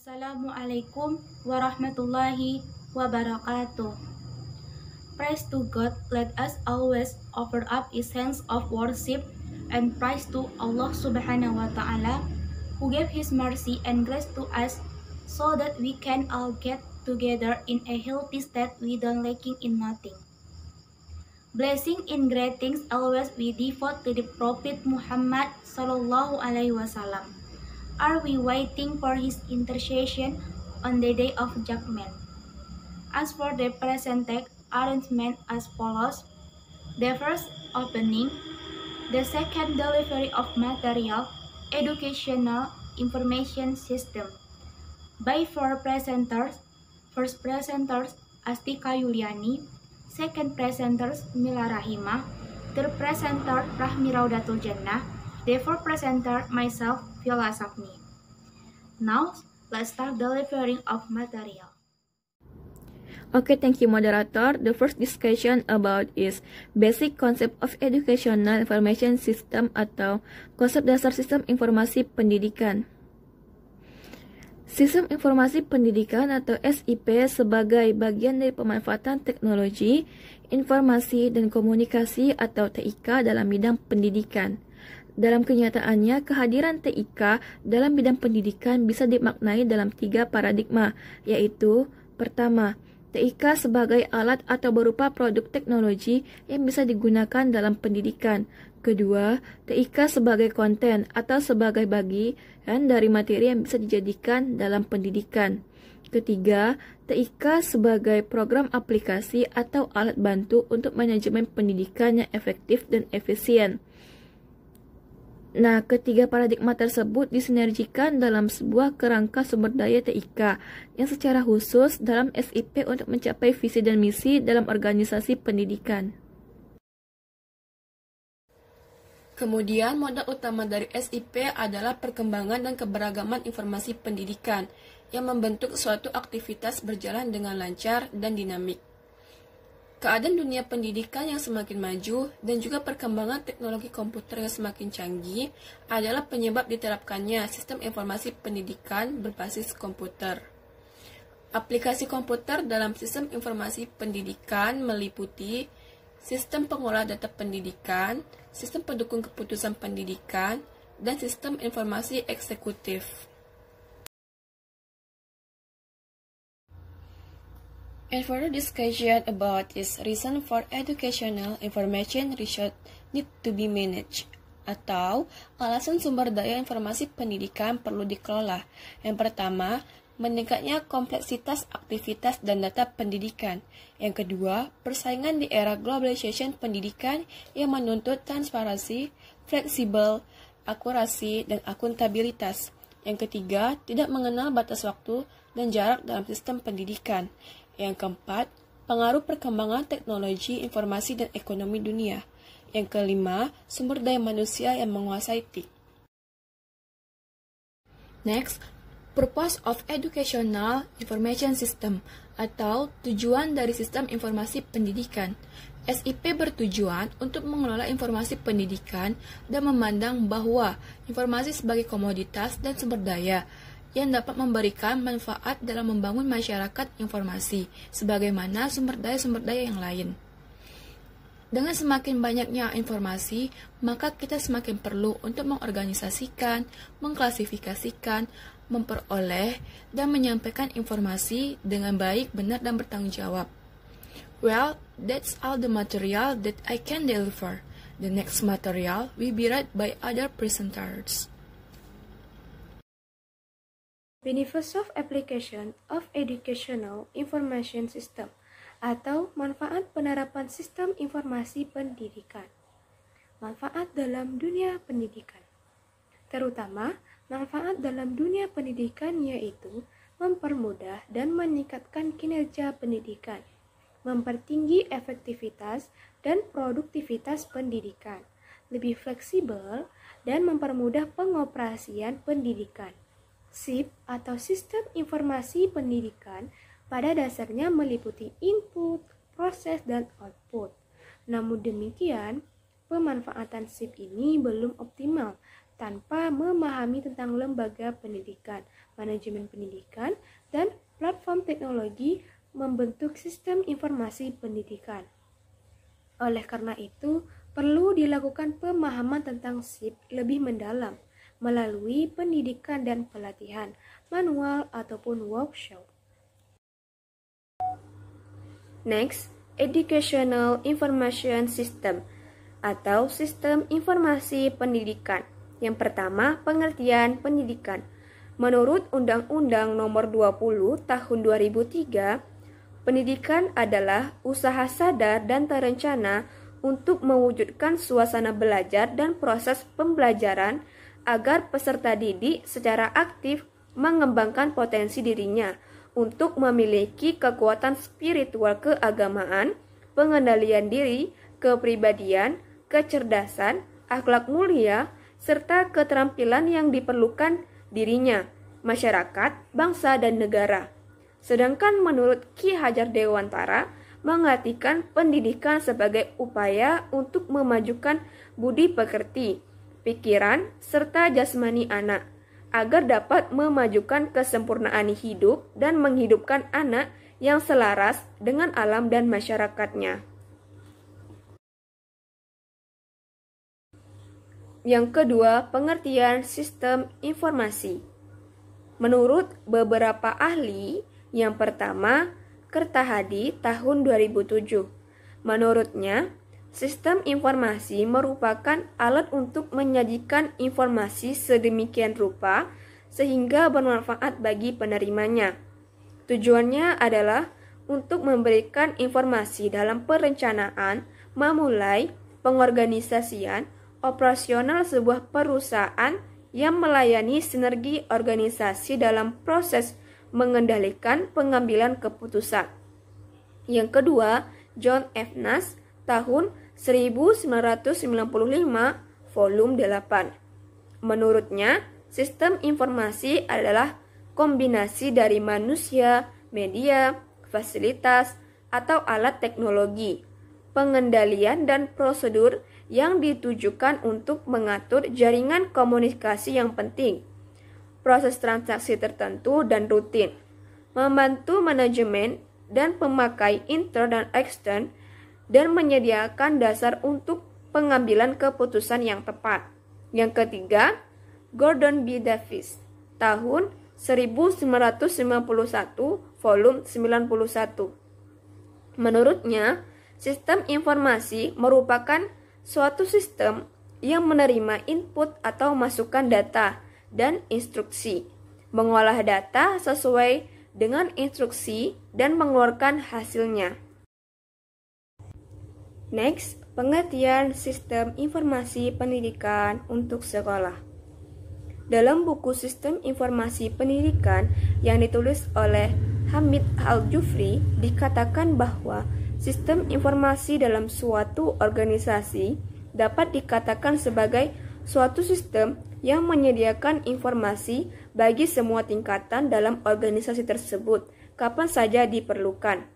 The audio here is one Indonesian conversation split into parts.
Assalamualaikum warahmatullahi wabarakatuh. Praise to God, let us always offer up essence of worship and praise to Allah subhanahu wa ta'ala who gave his mercy and grace to us so that we can all get together in a healthy state without lacking in nothing. Blessing and greetings always we devote to the Prophet Muhammad sallallahu alaihi wasallam. Are we waiting for his intercession on the day of judgment? As for the presented arrangement as follows: the first opening, the second delivery of material, educational information system by four presenters. First presenters Astika Yuliani, second presenters Mila Rahimah, third presenter Rahmi Raudatul Jannah, the fourth presenter myself Viola Safni. Now, let's start delivering of material. Okay, thank you, moderator. The first discussion about is basic concept of educational information system atau konsep dasar sistem informasi pendidikan. Sistem informasi pendidikan atau SIP sebagai bagian dari pemanfaatan teknologi, informasi, dan komunikasi atau TIK dalam bidang pendidikan. Dalam kenyataannya, kehadiran TIK dalam bidang pendidikan bisa dimaknai dalam 3 paradigma, yaitu pertama, TIK sebagai alat atau berupa produk teknologi yang bisa digunakan dalam pendidikan. Kedua, TIK sebagai konten atau sebagai bagian dari materi yang bisa dijadikan dalam pendidikan. Ketiga, TIK sebagai program aplikasi atau alat bantu untuk manajemen pendidikan yang efektif dan efisien. Nah, ketiga paradigma tersebut disinergikan dalam sebuah kerangka sumber daya TIK yang secara khusus dalam SIP untuk mencapai visi dan misi dalam organisasi pendidikan. Kemudian, modal utama dari SIP adalah perkembangan dan keberagaman informasi pendidikan yang membentuk suatu aktivitas berjalan dengan lancar dan dinamik. Keadaan dunia pendidikan yang semakin maju dan juga perkembangan teknologi komputer yang semakin canggih adalah penyebab diterapkannya sistem informasi pendidikan berbasis komputer. Aplikasi komputer dalam sistem informasi pendidikan meliputi sistem pengolah data pendidikan, sistem pendukung keputusan pendidikan, dan sistem informasi eksekutif. And further discussion about this reason for educational information research need to be managed, atau alasan sumber daya informasi pendidikan perlu dikelola. Yang pertama, meningkatnya kompleksitas aktivitas dan data pendidikan. Yang kedua, persaingan di era globalization pendidikan yang menuntut transparansi, fleksibel, akurasi, dan akuntabilitas. Yang ketiga, tidak mengenal batas waktu dan jarak dalam sistem pendidikan. Yang keempat, pengaruh perkembangan teknologi, informasi, dan ekonomi dunia. Yang kelima, sumber daya manusia yang menguasai TIK. Next, purpose of educational information system atau tujuan dari sistem informasi pendidikan. SIP bertujuan untuk mengelola informasi pendidikan dan memandang bahwa informasi sebagai komoditas dan sumber daya yang dapat memberikan manfaat dalam membangun masyarakat informasi, sebagaimana sumber daya yang lain. Dengan semakin banyaknya informasi, maka kita semakin perlu untuk mengorganisasikan, mengklasifikasikan, memperoleh, dan menyampaikan informasi dengan baik, benar, dan bertanggung jawab. Well, that's all the material that I can deliver. The next material will be read by other presenters. Benefits of application of educational information system atau manfaat penerapan sistem informasi pendidikan. Manfaat dalam dunia pendidikan. Terutama, manfaat dalam dunia pendidikan yaitu mempermudah dan meningkatkan kinerja pendidikan, mempertinggi efektivitas dan produktivitas pendidikan, lebih fleksibel, dan mempermudah pengoperasian pendidikan. SIP atau Sistem Informasi Pendidikan pada dasarnya meliputi input, proses, dan output. Namun demikian, pemanfaatan SIP ini belum optimal tanpa memahami tentang lembaga pendidikan, manajemen pendidikan, dan platform teknologi membentuk sistem informasi pendidikan. Oleh karena itu, perlu dilakukan pemahaman tentang SIP lebih mendalam melalui pendidikan dan pelatihan, manual ataupun workshop. Next, Educational Information System atau Sistem Informasi Pendidikan. Yang pertama, pengertian pendidikan. Menurut Undang-Undang Nomor 20 Tahun 2003, pendidikan adalah usaha sadar dan terencana untuk mewujudkan suasana belajar dan proses pembelajaran agar peserta didik secara aktif mengembangkan potensi dirinya untuk memiliki kekuatan spiritual keagamaan, pengendalian diri, kepribadian, kecerdasan, akhlak mulia, serta keterampilan yang diperlukan dirinya, masyarakat, bangsa, dan negara. Sedangkan menurut Ki Hajar Dewantara, mengartikan pendidikan sebagai upaya untuk memajukan budi pekerti, pikiran, serta jasmani anak, agar dapat memajukan kesempurnaan hidup dan menghidupkan anak yang selaras dengan alam dan masyarakatnya. Yang kedua, pengertian sistem informasi. Menurut beberapa ahli, yang pertama, Kertahadi tahun 2007. Menurutnya, sistem informasi merupakan alat untuk menyajikan informasi sedemikian rupa sehingga bermanfaat bagi penerimanya. Tujuannya adalah untuk memberikan informasi dalam perencanaan, memulai pengorganisasian, operasional sebuah perusahaan yang melayani sinergi organisasi dalam proses mengendalikan pengambilan keputusan. Yang kedua, John F. Nash tahun 1995, volume 8. Menurutnya, sistem informasi adalah kombinasi dari manusia, media, fasilitas, atau alat teknologi, pengendalian dan prosedur yang ditujukan untuk mengatur jaringan komunikasi yang penting, proses transaksi tertentu dan rutin, membantu manajemen dan pemakai intern dan ekstern, dan menyediakan dasar untuk pengambilan keputusan yang tepat. Yang ketiga, Gordon B. Davis, tahun 1991, volume 91. Menurutnya, sistem informasi merupakan suatu sistem yang menerima input atau masukan data dan instruksi, mengolah data sesuai dengan instruksi, dan mengeluarkan hasilnya. Next, pengertian sistem informasi pendidikan untuk sekolah. Dalam buku Sistem Informasi Pendidikan yang ditulis oleh Hamid Al-Jufri, dikatakan bahwa sistem informasi dalam suatu organisasi dapat dikatakan sebagai suatu sistem yang menyediakan informasi bagi semua tingkatan dalam organisasi tersebut, kapan saja diperlukan.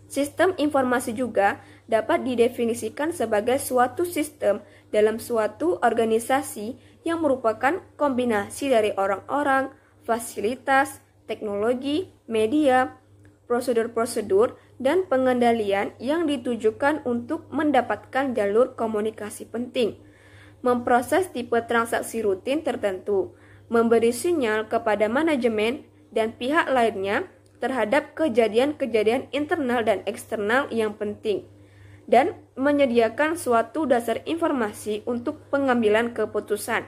Sistem informasi juga dapat didefinisikan sebagai suatu sistem dalam suatu organisasi yang merupakan kombinasi dari orang-orang, fasilitas, teknologi, media, prosedur-prosedur, dan pengendalian yang ditujukan untuk mendapatkan jalur komunikasi penting, memproses tipe transaksi rutin tertentu, memberi sinyal kepada manajemen dan pihak lainnya terhadap kejadian-kejadian internal dan eksternal yang penting, dan menyediakan suatu dasar informasi untuk pengambilan keputusan.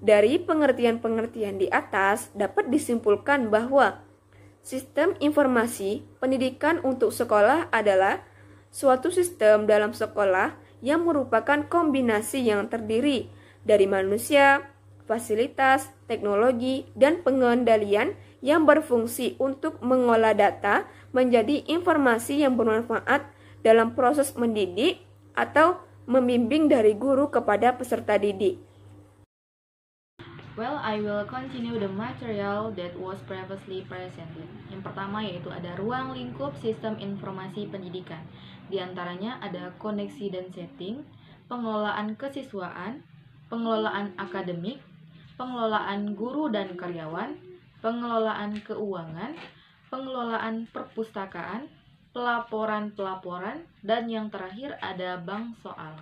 Dari pengertian-pengertian di atas dapat disimpulkan bahwa sistem informasi pendidikan untuk sekolah adalah suatu sistem dalam sekolah yang merupakan kombinasi yang terdiri dari manusia, fasilitas, teknologi, dan pengendalian yang berfungsi untuk mengolah data menjadi informasi yang bermanfaat dalam proses mendidik atau membimbing dari guru kepada peserta didik. Well, I will continue the material that was previously presented. Yang pertama yaitu ada ruang lingkup sistem informasi pendidikan. Di antaranya ada koneksi dan setting, pengelolaan kesiswaan, pengelolaan akademik, pengelolaan guru dan karyawan, pengelolaan keuangan, pengelolaan perpustakaan, pelaporan, dan yang terakhir ada bank soal.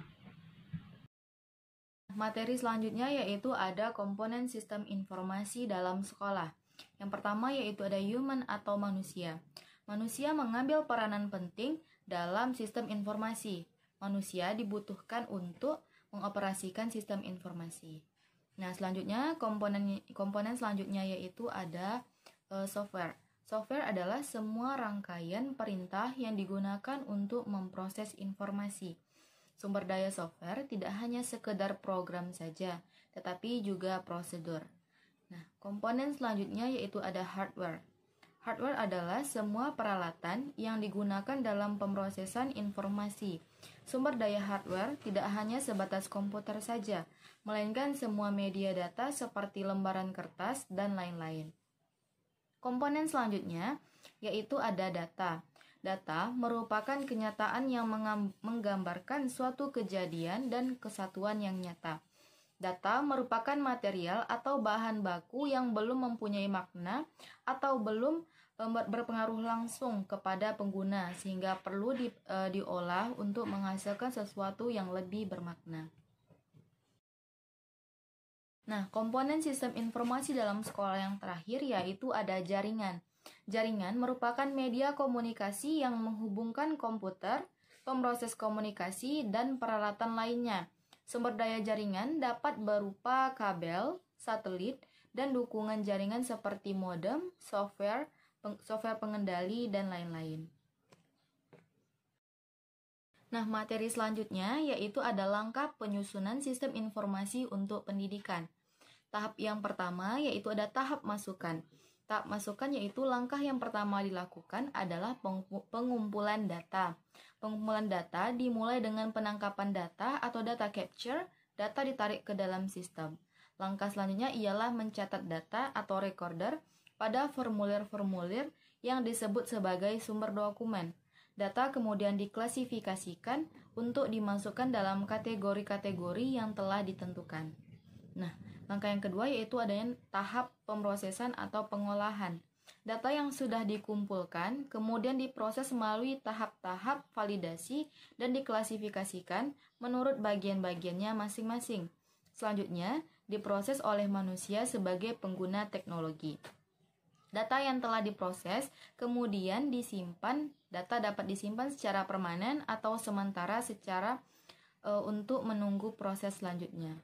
Materi selanjutnya yaitu ada komponen sistem informasi dalam sekolah. Yang pertama yaitu ada human atau manusia. Manusia mengambil peranan penting dalam sistem informasi. Manusia dibutuhkan untuk mengoperasikan sistem informasi. Nah, selanjutnya komponen selanjutnya yaitu ada software. Software adalah semua rangkaian perintah yang digunakan untuk memproses informasi. Sumber daya software tidak hanya sekedar program saja, tetapi juga prosedur. Nah, komponen selanjutnya yaitu ada hardware. Hardware adalah semua peralatan yang digunakan dalam pemrosesan informasi. Sumber daya hardware tidak hanya sebatas komputer saja, melainkan semua media data seperti lembaran kertas dan lain-lain. Komponen selanjutnya yaitu ada data. Data merupakan kenyataan yang menggambarkan suatu kejadian dan kesatuan yang nyata. Data merupakan material atau bahan baku yang belum mempunyai makna atau belum berpengaruh langsung kepada pengguna sehingga perlu diolah untuk menghasilkan sesuatu yang lebih bermakna. Nah, komponen sistem informasi dalam sekolah yang terakhir yaitu ada jaringan. Jaringan merupakan media komunikasi yang menghubungkan komputer, pemroses komunikasi, dan peralatan lainnya. Sumber daya jaringan dapat berupa kabel, satelit, dan dukungan jaringan seperti modem, software pengendali, dan lain-lain. Nah, materi selanjutnya yaitu ada langkah penyusunan sistem informasi untuk pendidikan. Tahap yang pertama yaitu ada tahap masukan. Tahap masukan yaitu langkah yang pertama dilakukan adalah pengumpulan data. Pengumpulan data dimulai dengan penangkapan data atau data capture, data ditarik ke dalam sistem. Langkah selanjutnya ialah mencatat data atau recorder pada formulir-formulir yang disebut sebagai sumber dokumen. Data kemudian diklasifikasikan untuk dimasukkan dalam kategori-kategori yang telah ditentukan. Nah, langkah yang kedua yaitu adanya tahap pemrosesan atau pengolahan. Data yang sudah dikumpulkan kemudian diproses melalui tahap-tahap validasi dan diklasifikasikan menurut bagian-bagiannya masing-masing. Selanjutnya, diproses oleh manusia sebagai pengguna teknologi. Data yang telah diproses kemudian disimpan. Data dapat disimpan secara permanen atau sementara untuk menunggu proses selanjutnya.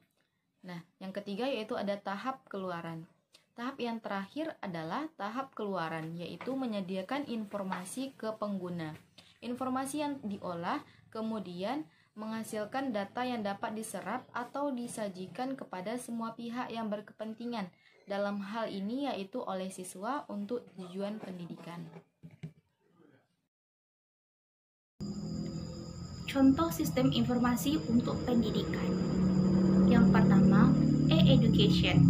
Nah, yang ketiga yaitu ada tahap keluaran. Tahap yang terakhir adalah tahap keluaran, yaitu menyediakan informasi ke pengguna. Informasi yang diolah kemudian menghasilkan data yang dapat diserap atau disajikan kepada semua pihak yang berkepentingan. Dalam hal ini yaitu oleh siswa untuk tujuan pendidikan. Contoh sistem informasi untuk pendidikan. Yang pertama, e-education.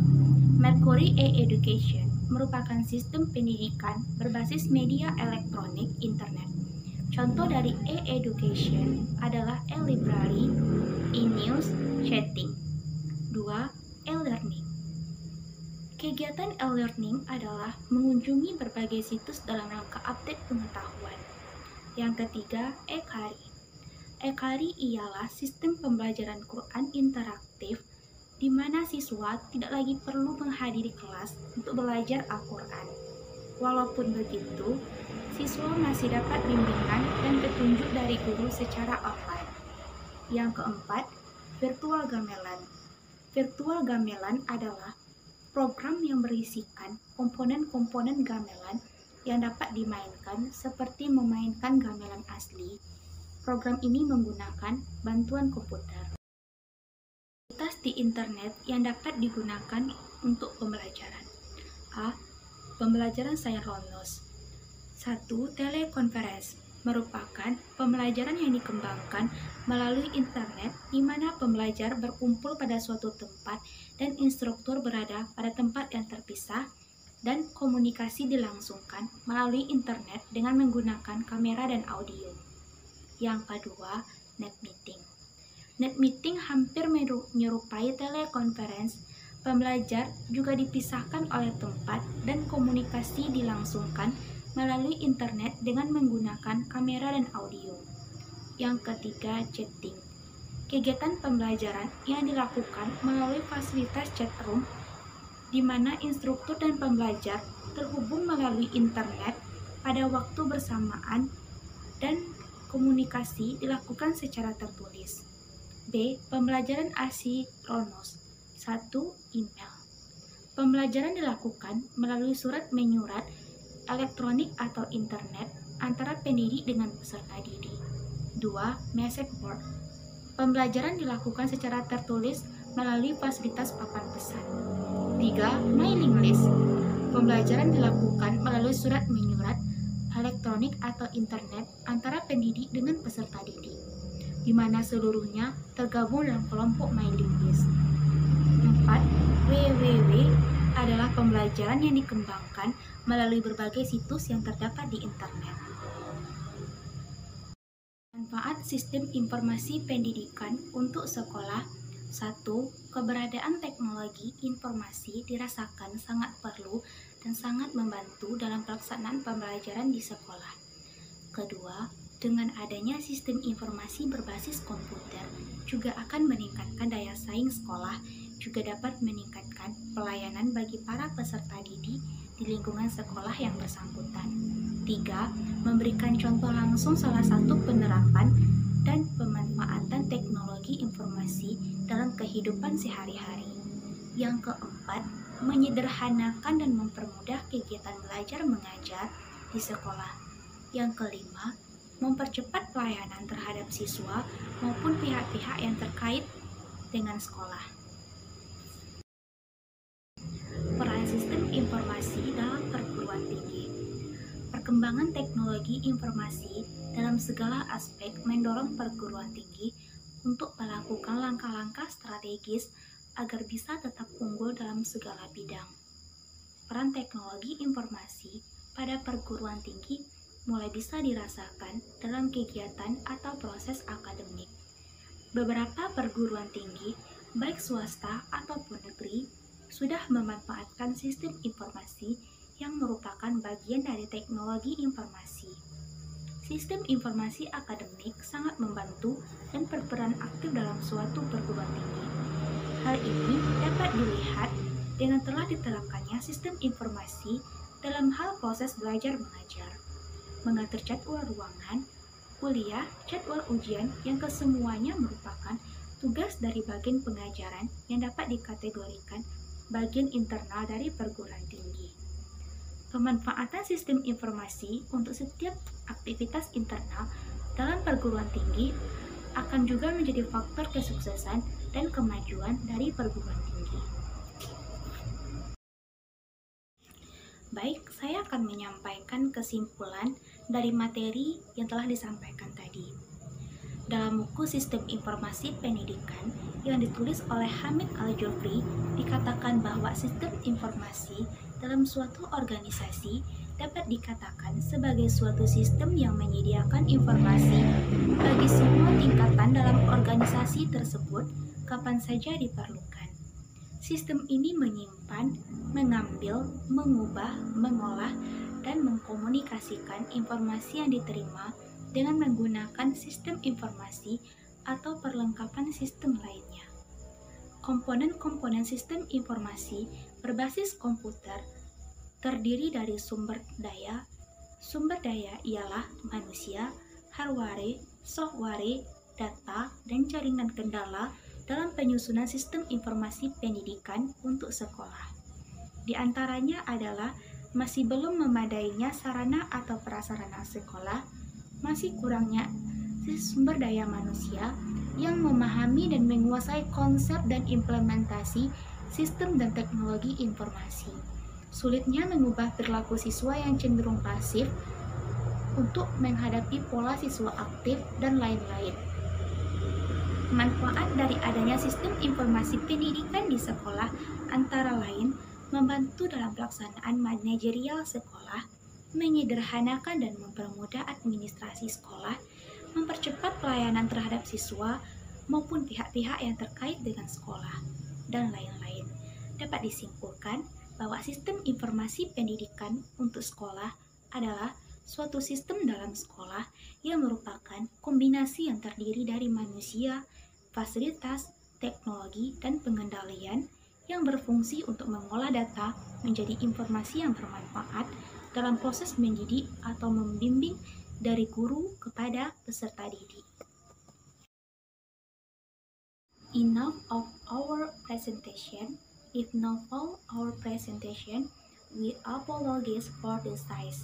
Mercury e-education merupakan sistem pendidikan berbasis media elektronik internet. Contoh dari e-education adalah e-library, e-news, chatting. 2. E-learning. Kegiatan e-learning adalah mengunjungi berbagai situs dalam rangka update pengetahuan. Yang ketiga, e-qari. E-qari ialah sistem pembelajaran Quran interaktif di mana siswa tidak lagi perlu menghadiri kelas untuk belajar Al-Quran. Walaupun begitu, siswa masih dapat bimbingan dan petunjuk dari guru secara online. Yang keempat, virtual gamelan. Virtual gamelan adalah program yang berisikan komponen-komponen gamelan yang dapat dimainkan seperti memainkan gamelan asli. Program ini menggunakan bantuan komputer. Aktivitas di internet yang dapat digunakan untuk pembelajaran. A. Pembelajaran sinkronus. 1. Telekonferensi merupakan pembelajaran yang dikembangkan melalui internet di mana pembelajar berkumpul pada suatu tempat dan instruktur berada pada tempat yang terpisah dan komunikasi dilangsungkan melalui internet dengan menggunakan kamera dan audio. Yang kedua, net meeting. Net meeting hampir menyerupai telekonferensi. Pembelajar juga dipisahkan oleh tempat dan komunikasi dilangsungkan melalui internet dengan menggunakan kamera dan audio. Yang ketiga, chatting. Kegiatan pembelajaran yang dilakukan melalui fasilitas chat room, di mana instruktur dan pembelajar terhubung melalui internet pada waktu bersamaan dan komunikasi dilakukan secara tertulis. B. Pembelajaran asinkronus. 1. Email. Pembelajaran dilakukan melalui surat menyurat, elektronik atau internet antara pendidik dengan peserta didik. 2. Message board. Pembelajaran dilakukan secara tertulis melalui fasilitas papan pesan. 3. Mailing list. Pembelajaran dilakukan melalui surat menyurat, elektronik atau internet antara pendidik dengan peserta didik, di mana seluruhnya tergabung dalam kelompok mailing list. 4. WWW adalah pembelajaran yang dikembangkan melalui berbagai situs yang terdapat di internet. Manfaat sistem informasi pendidikan untuk sekolah. 1. Keberadaan teknologi informasi dirasakan sangat perlu dan sangat membantu dalam pelaksanaan pembelajaran di sekolah. Kedua, dengan adanya sistem informasi berbasis komputer juga akan meningkatkan daya saing sekolah, juga dapat meningkatkan pelayanan bagi para peserta didik di lingkungan sekolah yang bersangkutan. 3. Memberikan contoh langsung salah satu penerapan dan pemanfaatan teknologi informasi dalam kehidupan sehari-hari. Yang keempat, menyederhanakan dan mempermudah kegiatan belajar mengajar di sekolah. Yang kelima, mempercepat pelayanan terhadap siswa maupun pihak-pihak yang terkait dengan sekolah. Peran sistem informasi dalam perguruan tinggi. Perkembangan teknologi informasi dalam segala aspek mendorong perguruan tinggi untuk melakukan langkah-langkah strategis agar bisa tetap unggul dalam segala bidang. Peran teknologi informasi pada perguruan tinggi mulai bisa dirasakan dalam kegiatan atau proses akademik. Beberapa perguruan tinggi, baik swasta ataupun negeri, sudah memanfaatkan sistem informasi yang merupakan bagian dari teknologi informasi. Sistem informasi akademik sangat membantu dan berperan aktif dalam suatu perguruan tinggi. Hal ini dapat dilihat dengan telah diterapkannya sistem informasi dalam hal proses belajar mengajar, mengatur jadwal ruangan, kuliah, jadwal ujian yang kesemuanya merupakan tugas dari bagian pengajaran yang dapat dikategorikan bagian internal dari perguruan tinggi. Pemanfaatan sistem informasi untuk setiap aktivitas internal dalam perguruan tinggi akan juga menjadi faktor kesuksesan dan kemajuan dari perguruan tinggi. Baik, saya akan menyampaikan kesimpulan dari materi yang telah disampaikan tadi. Dalam buku Sistem Informasi Pendidikan yang ditulis oleh Hamid Al-Jufri, dikatakan bahwa sistem informasi dalam suatu organisasi dapat dikatakan sebagai suatu sistem yang menyediakan informasi bagi semua tingkatan dalam organisasi tersebut kapan saja diperlukan. Sistem ini menyimpan, mengambil, mengubah, mengolah, dan mengkomunikasikan informasi yang diterima dengan menggunakan sistem informasi atau perlengkapan sistem lainnya. Komponen-komponen sistem informasi berbasis komputer terdiri dari sumber daya. Sumber daya ialah manusia, hardware, software, data, dan jaringan kendala dalam penyusunan sistem informasi pendidikan untuk sekolah. Di antaranya adalah masih belum memadainya sarana atau prasarana sekolah, masih kurangnya sumber daya manusia yang memahami dan menguasai konsep dan implementasi sistem dan teknologi informasi. Sulitnya mengubah perilaku siswa yang cenderung pasif untuk menghadapi pola siswa aktif dan lain-lain. Manfaat dari adanya sistem informasi pendidikan di sekolah antara lain membantu dalam pelaksanaan manajerial sekolah, menyederhanakan dan mempermudah administrasi sekolah, mempercepat pelayanan terhadap siswa, maupun pihak-pihak yang terkait dengan sekolah, dan lain-lain. Dapat disimpulkan bahwa sistem informasi pendidikan untuk sekolah adalah suatu sistem dalam sekolah yang merupakan kombinasi yang terdiri dari manusia, fasilitas, teknologi, dan pengendalian yang berfungsi untuk mengolah data menjadi informasi yang bermanfaat dalam proses mendidik atau membimbing dari guru kepada peserta didik. Enough of our presentation. If not all our presentation, we apologize for the size.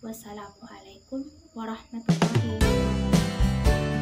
Wassalamualaikum warahmatullahi wabarakatuh.